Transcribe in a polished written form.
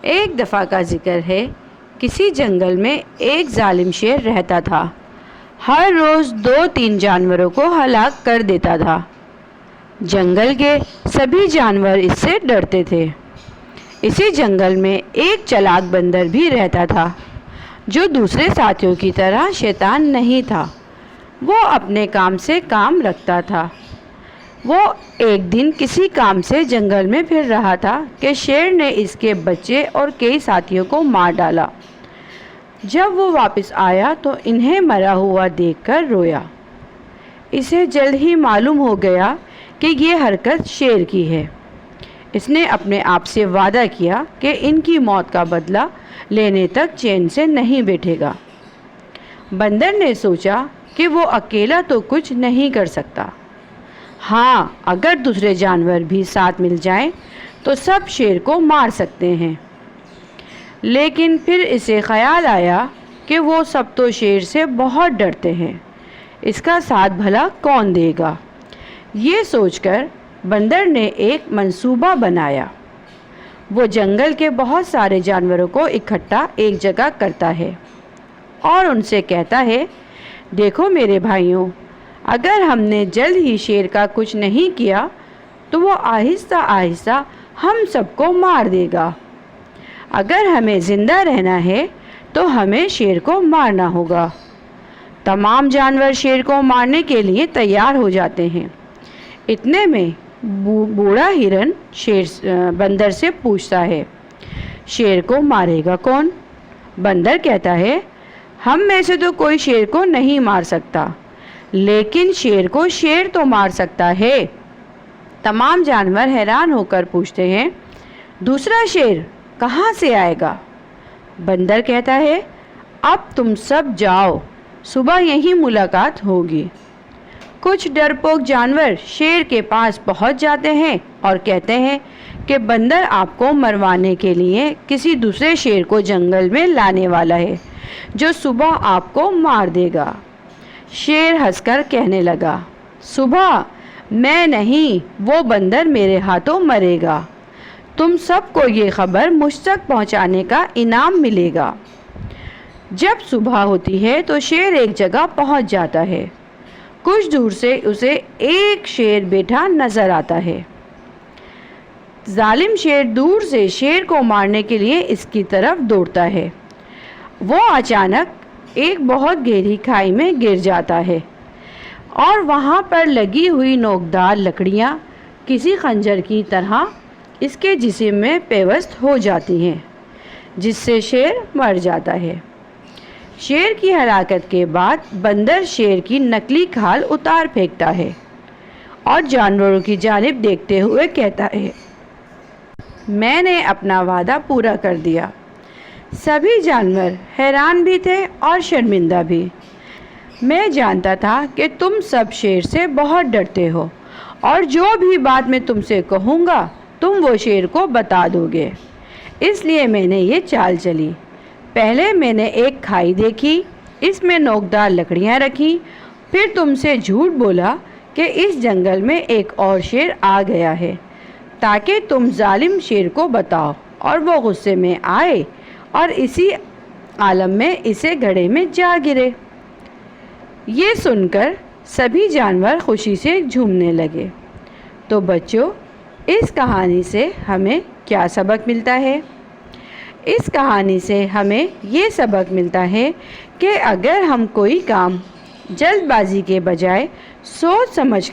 ایک دفعہ کا ذکر ہے، کسی جنگل میں ایک ظالم شیر رہتا تھا۔ ہر روز 2-3 جانوروں کو ہلاک کر دیتا تھا۔ جنگل کے سبھی جانور اس سے ڈرتے تھے۔ اسی جنگل میں ایک چالاک بندر بھی رہتا تھا، جو دوسرے ساتھیوں کی طرح شیطان نہیں تھا۔ وہ اپنے کام سے کام رکھتا تھا۔ وہ ایک دن کسی کام سے جنگل میں پھر رہا تھا کہ شیر نے اس کے بچے اور کئی ساتھیوں کو مار ڈالا۔ جب وہ واپس آیا تو انہیں مرا ہوا دیکھ کر رویا۔ اسے جلد ہی معلوم ہو گیا کہ یہ حرکت شیر کی ہے۔ اس نے اپنے آپ سے وعدہ کیا کہ ان کی موت کا بدلہ لینے تک چین سے نہیں بیٹھے گا۔ بندر نے سوچا کہ وہ اکیلا تو کچھ نہیں کر سکتا۔ ہاں، اگر دوسرے جانور بھی ساتھ مل جائیں تو سب شیر کو مار سکتے ہیں۔ لیکن پھر اسے خیال آیا کہ وہ سب تو شیر سے بہت ڈرتے ہیں، اس کا ساتھ بھلا کون دے گا؟ یہ سوچ کر بندر نے ایک منصوبہ بنایا۔ وہ جنگل کے بہت سارے جانوروں کو اکٹھا ایک جگہ کرتا ہے اور ان سے کہتا ہے، دیکھو میرے بھائیوں، اگر ہم نے جلد ہی شیر کا کچھ نہیں کیا تو وہ آہستہ آہستہ ہم سب کو مار دے گا۔ اگر ہمیں زندہ رہنا ہے تو ہمیں شیر کو مارنا ہوگا۔ تمام جانور شیر کو مارنے کے لیے تیار ہو جاتے ہیں۔ اتنے میں بوڑھا ہرن بندر سے پوچھتا ہے، شیر کو مارے گا کون؟ بندر کہتا ہے، ہم میں سے تو کوئی شیر کو نہیں مار سکتا، لیکن شیر کو شیر تو مار سکتا ہے۔ تمام جانور حیران ہو کر پوچھتے ہیں، دوسرا شیر کہاں سے آئے گا؟ بندر کہتا ہے، اب تم سب جاؤ، صبح یہیں ملاقات ہوگی۔ کچھ ڈرپوک جانور شیر کے پاس پہنچ جاتے ہیں اور کہتے ہیں کہ بندر آپ کو مروانے کے لیے کسی دوسرے شیر کو جنگل میں لانے والا ہے، جو صبح آپ کو مار دے گا۔ شیر ہنس کر کہنے لگا، صبح؟ میں نہیں، وہ بندر میرے ہاتھوں مرے گا۔ تم سب کو یہ خبر مجھ تک پہنچانے کا انعام ملے گا۔ جب صبح ہوتی ہے تو شیر ایک جگہ پہنچ جاتا ہے۔ کچھ دور سے اسے ایک شیر بیٹھا نظر آتا ہے۔ ظالم شیر دور سے شیر کو مارنے کے لیے اس کی طرف دوڑتا ہے۔ وہ اچانک ایک بہت گہری کھائی میں گر جاتا ہے اور وہاں پر لگی ہوئی نوکدار لکڑیاں کسی خنجر کی طرح اس کے جسم میں پیوست ہو جاتی ہیں، جس سے شیر مر جاتا ہے۔ شیر کی ہلاکت کے بعد بندر شیر کی نکلی کھال اتار پھینکتا ہے اور جانوروں کی جانب دیکھتے ہوئے کہتا ہے، میں نے اپنا وعدہ پورا کر دیا۔ سبھی جانور حیران بھی تھے اور شرمندہ بھی۔ میں جانتا تھا کہ تم سب شیر سے بہت ڈرتے ہو اور جو بھی بات میں تم سے کہوں گا تم وہ شیر کو بتا دو گے، اس لیے میں نے یہ چال چلی۔ پہلے میں نے ایک کھائی دیکھی، اس میں نوکدار لکڑیاں رکھی، پھر تم سے جھوٹ بولا کہ اس جنگل میں ایک اور شیر آ گیا ہے، تاکہ تم ظالم شیر کو بتاؤ اور وہ غصے میں آئے اور اسی عالم میں اسے گڑھے میں جا گرے۔ یہ سن کر سبھی جانور خوشی سے جھومنے لگے۔ تو بچوں، اس کہانی سے ہمیں کیا سبق ملتا ہے؟ اس کہانی سے ہمیں یہ سبق ملتا ہے کہ اگر ہم کوئی کام جلد بازی کے بجائے سوچ سمجھ